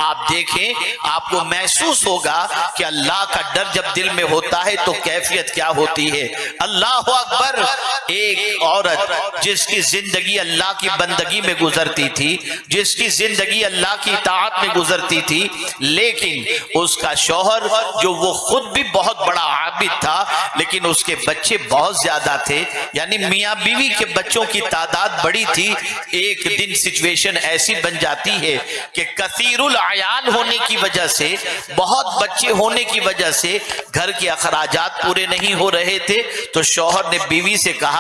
آپ دیکھیں آپ کو محسوس ہوگا کہ اللہ کا ڈر جب دل میں ہوتا ہے تو کیفیت کیا ہوتی ہے۔ اللہ اکبر۔ ایک عورت جس کی زندگی اللہ کی بندگی میں گزرتی تھی، جس کی زندگی اللہ کی اطاعت میں گزرتی تھی، لیکن اس کا شوہر جو وہ خود بھی بہت بڑا عابد تھا لیکن اس کے بچے بہت زیادہ تھے، یعنی میاں بیوی کے بچوں کی تعداد بڑی تھی۔ ایک دن سچویشن ایسی بن جاتی ہے کہ کثیر العیال ہونے کی وجہ سے، بہت بچے ہونے کی وجہ سے گھر کے اخراجات پورے نہیں ہو رہے تھے، تو شوہر نے بیوی سے کہا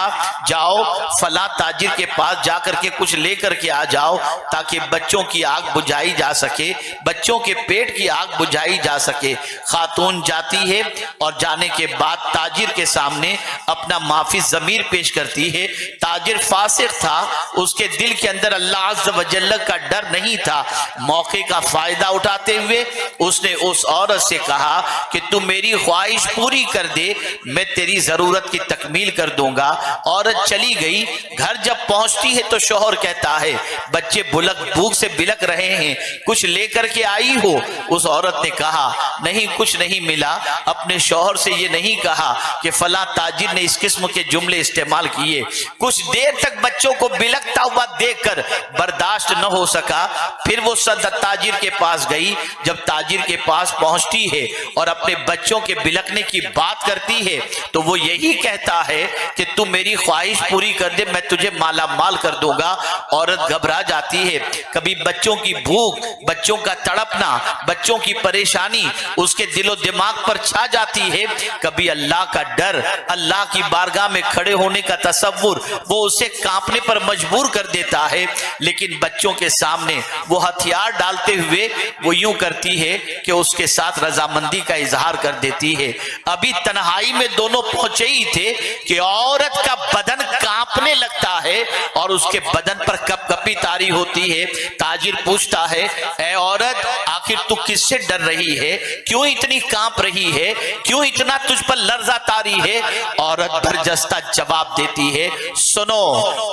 جاؤ فلاں تاجر کے پاس جا کر کے کچھ لے کر کے آ جاؤ تاکہ بچوں کی آگ بجھائی جا سکے، بچوں کے پیٹ کی آگ بجھائی جا سکے۔ خاتون جاتی ہے اور جانے کے بعد تاجر کے سامنے اپنا معافی ضمیر پیش کرتی ہے۔ تاجر فاسق تھا، اس کے دل کے اندر اللہ عز و جل کا ڈر نہیں تھا۔ موقع کا فائدہ اٹھاتے ہوئے اس نے اس عورت سے کہا کہ تم میری خواہش پوری کر دے، میں تیری ضرورت کی تکمیل کر دوں گا۔ عورت چلی گئی۔ گھر جب پہنچتی ہے تو شوہر کہتا ہے بچے بھوک سے بلک رہے ہیں، کچھ لے کر کے آئی ہو؟ اس عورت نے کہا نہیں، کچھ نہیں ملا۔ اپنے شوہر سے یہ نہیں کہا کہ فلاں تاجر نے اس قسم کے جملے استعمال کیے۔ کچھ دیر تک بچوں کو بلکتا ہوا دیکھ کر برداشت نہ ہو سکا، پھر وہ تاجر کے پاس گئی۔ جب تاجر کے پاس پہنچتی ہے اور اپنے بچوں کے بلکنے کی بات کرتی ہے تو وہ یہی کہتا ہے کہ تم میری خواہش پوری کر دے، میں تجھے مالا مال کر دوں گا۔ عورت گھبرا جاتی ہے۔ کبھی بچوں کی بھوک، بچوں کا تڑپنا، بچوں کی پریشانی اس کے دل و دماغ پر چھا جاتی ہے، کبھی اللہ کا ڈر، اللہ کی بارگاہ میں کھڑے ہونے کا تصور وہ اسے کانپنے پر مجبور کر دیتا ہے۔ لیکن بچوں کے سامنے وہ ہتھیار ڈالتے ہوئے وہ یوں کرتی ہے کہ اس کے ساتھ رضامندی کا اظہار کر دیتی ہے۔ ابھی تنہائی میں دونوں پہنچے ہی تھے کہ عورت کا بدن کانپنے لگتا ہے اور اس کے بدن پر کپ کپی طاری ہوتی ہے۔ تاجر پوچھتا ہے اے عورت، آخر تو کس سے ڈر رہی ہے؟ کیوں اتنی کانپ رہی ہے؟ کیوں اتنا تجھ پر لرزہ طاری ہے؟ عورت برجستہ جواب دیتی ہے سنو،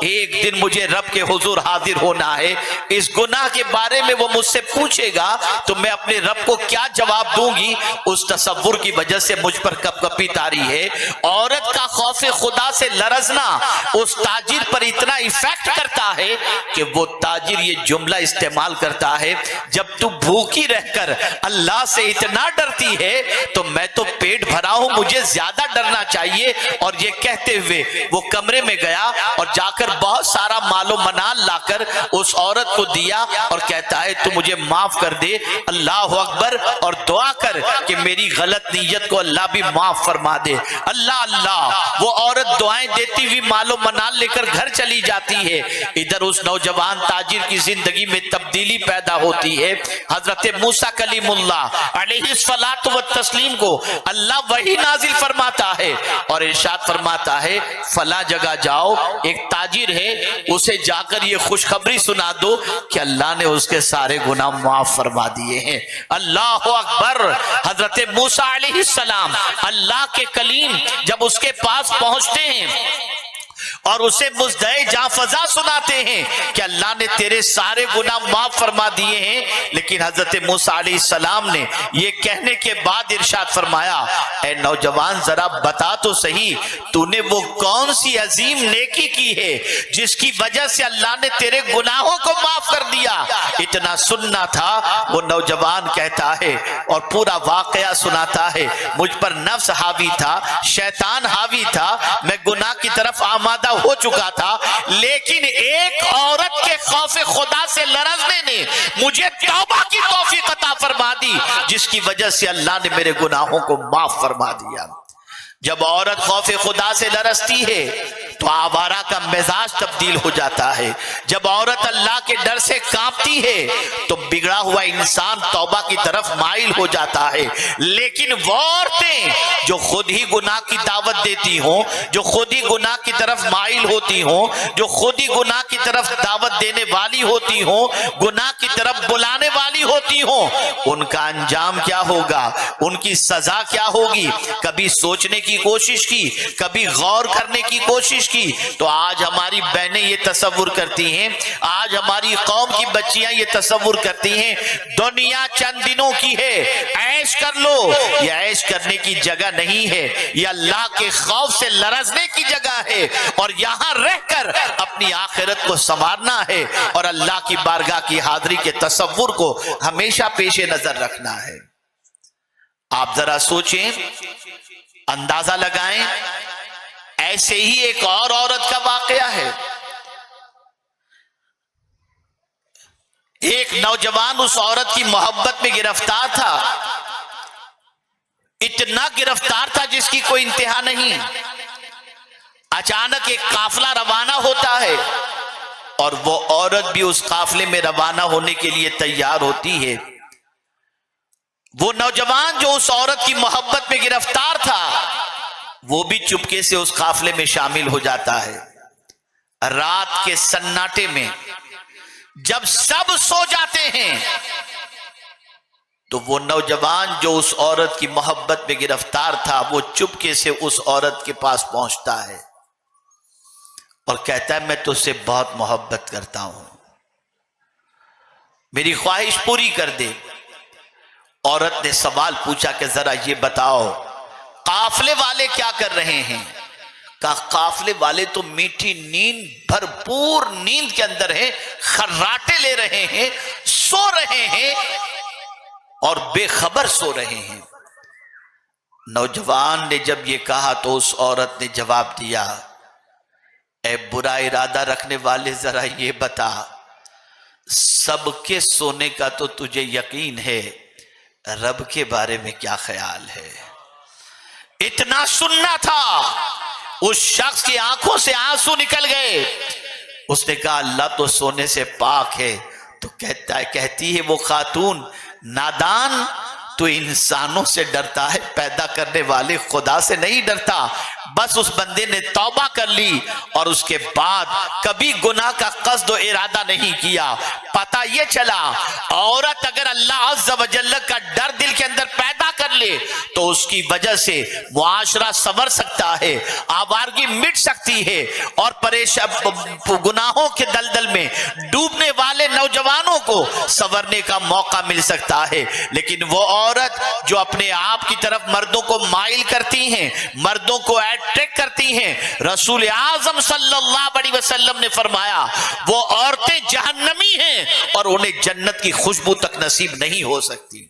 ایک دن مجھے رب کے حضور حاضر ہونا ہے، اس گناہ کے بارے میں وہ مجھ سے پوچھے گا تو میں اپنے رب کو کیا جواب دوں گی؟ اس تصور کی وجہ سے مجھ پر کپ کپی طاری ہے۔ عورت کا خوف خدا سے لرزنا اس تاجر پر اتنا ایفیکٹ کرتا ہے کہ وہ تاجر یہ جملہ استعمال کرتا ہے جب تو بھوکی رہ کر اللہ سے اتنا ڈرتی ہے تو میں تو پیٹ بھرا ہوں، مجھے زیادہ ڈرنا چاہیے۔ اور یہ کہتے ہوئے وہ کمرے میں گیا اور جا کر بہت سارا مال و منال لا کر اس عورت کو دیا اور کہتا ہے تو مجھے معاف کر دے، اللہ اکبر، اور دعا کر کہ میری غلط نیت کو اللہ بھی معاف فرما دے۔ اللہ اللہ، وہ عورت دعائیں دیتی ہوئی مال و منال لے کر گھر چلی جاتی ہے۔ ادھر اس نوجوان تاجر کی زندگی میں تبدیلی پیدا ہوتی ہے۔ حضرت موسیٰ کلیم اللہ علیہ الصلاۃ والتسلیم کو اللہ وحی نازل فرماتا ہے اور ارشاد فرماتا ہے فلاں جگہ جاؤ، ایک تاجر ہے، اسے جا کر یہ خوشخبری سنا دو کہ اللہ نے اس کے سارے گناہ معاف فرما دیے ہیں۔ اللہ اکبر۔ حضرت موسیٰ علیہ السلام اللہ کے کلیم جب اس کے پاس پہنچتے ہیں اور اسے مزدعے جاں فضا سناتے ہیں کہ اللہ نے تیرے سارے گناہ معاف فرما دیے ہیں، لیکن حضرت موسیٰ علیہ السلام نے یہ کہنے کے بعد ارشاد فرمایا اے نوجوان ذرا بتا تو صحیح، تو نے وہ کون سی عظیم نیکی کی ہے جس کی وجہ سے اللہ نے تیرے گناہوں کو معاف کر دیا؟ اتنا سننا تھا۔ وہ نوجوان کہتا ہے اور پورا واقعہ سناتا ہے مجھ پر نفس حاوی تھا، شیطان حاوی تھا، میں گناہ کی طرف آمادہ ہو چکا تھا، لیکن ایک عورت کے خوف خدا سے لرزنے نے مجھے توبہ کی توفیق عطا فرما دی، جس کی وجہ سے اللہ نے میرے گناہوں کو معاف فرما دیا۔ جب عورت خوف خدا سے لرزتی ہے تو آوارہ کا مزاج تبدیل ہو جاتا ہے۔ جب عورت اللہ کے ڈر سے کانپتی ہے تو بگڑا ہوا انسان توبہ کی طرف مائل ہو جاتا ہے۔ لیکن وہ عورتیں جو خود ہی گناہ کی دعوت دیتی ہوں، جو خود ہی گناہ کی طرف مائل ہوتی ہوں، جو خود ہی گناہ کی طرف دعوت دینے والی ہوتی ہوں، گناہ کی طرف بلانے والی ہوتی ہوں، ان کا انجام کیا ہوگا، ان کی سزا کیا ہوگی، کبھی سوچنے کی کوشش کی، کبھی غور کرنے کی کوشش کی، تو آج ہماری بہنیں یہ تصور کرتی ہیں، آج ہماری قوم کی بچیاں یہ تصور کرتی ہیں دنیا چند دنوں کی ہے، عیش کر لو۔ یہ عیش کرنے کی جگہ نہیں ہے، یہ اللہ کے خوف سے لرزنے کی جگہ ہے، اور یہاں رہ کر اپنی آخرت کو سنوارنا ہے، اور اللہ کی بارگاہ کی حاضری کے تصور کو ہمیشہ پیش نظر رکھنا ہے۔ آپ ذرا سوچیں، اندازہ لگائیں، ایسے ہی ایک اور عورت کا واقعہ ہے۔ ایک نوجوان اس عورت کی محبت میں گرفتار تھا، اتنا گرفتار تھا جس کی کوئی انتہا نہیں۔ اچانک ایک قافلہ روانہ ہوتا ہے، اور وہ عورت بھی اس قافلے میں روانہ ہونے کے لیے تیار ہوتی ہے۔ وہ نوجوان جو اس عورت کی محبت میں گرفتار تھا، وہ بھی چپکے سے اس قافلے میں شامل ہو جاتا ہے۔ رات کے سناٹے میں جب سب سو جاتے ہیں تو وہ نوجوان جو اس عورت کی محبت میں گرفتار تھا، وہ چپکے سے اس عورت کے پاس پہنچتا ہے اور کہتا ہے میں تجھ سے بہت محبت کرتا ہوں، میری خواہش پوری کر دے۔ عورت نے سوال پوچھا کہ ذرا یہ بتاؤ قافلے والے کیا کر رہے ہیں؟ کہا قافلے والے تو میٹھی نیند، بھرپور نیند کے اندر ہیں، خراٹے لے رہے ہیں، سو رہے ہیں اور بے خبر سو رہے ہیں۔ نوجوان نے جب یہ کہا تو اس عورت نے جواب دیا، اے برا ارادہ رکھنے والے، ذرا یہ بتا سب کے سونے کا تو تجھے یقین ہے، رب کے بارے میں کیا خیال ہے؟ اتنا سننا تھا، اس شخص کی آنکھوں سے آنسو نکل گئے۔ اس نے کہا اللہ تو سونے سے پاک ہے۔ تو کہتی ہے وہ خاتون، نادان تو انسانوں سے ڈرتا ہے، پیدا کرنے والے خدا سے نہیں ڈرتا۔ بس اس بندے نے توبہ کر لی اور اس کے بعد کبھی گناہ کا قصد و ارادہ نہیں کیا۔ پتہ یہ چلا عورت اگر اللہ عز و جل کا ڈر دل کے اندر پیدا کر لے تو اس کی وجہ سے معاشرہ سنور سکتا ہے، آوارگی مٹ سکتی ہے، اور گناہوں کے دلدل میں ڈوبنے والے نوجوانوں کو سنورنے کا موقع مل سکتا ہے۔ لیکن وہ عورت جو اپنے آپ کی طرف مردوں کو مائل کرتی ہیں، مردوں کو اٹریکٹ کرتی ہیں، رسول اعظم صلی اللہ علیہ وسلم نے فرمایا وہ عورتیں جہنمی ہیں اور انہیں جنت کی خوشبو تک نصیب نہیں ہو سکتی۔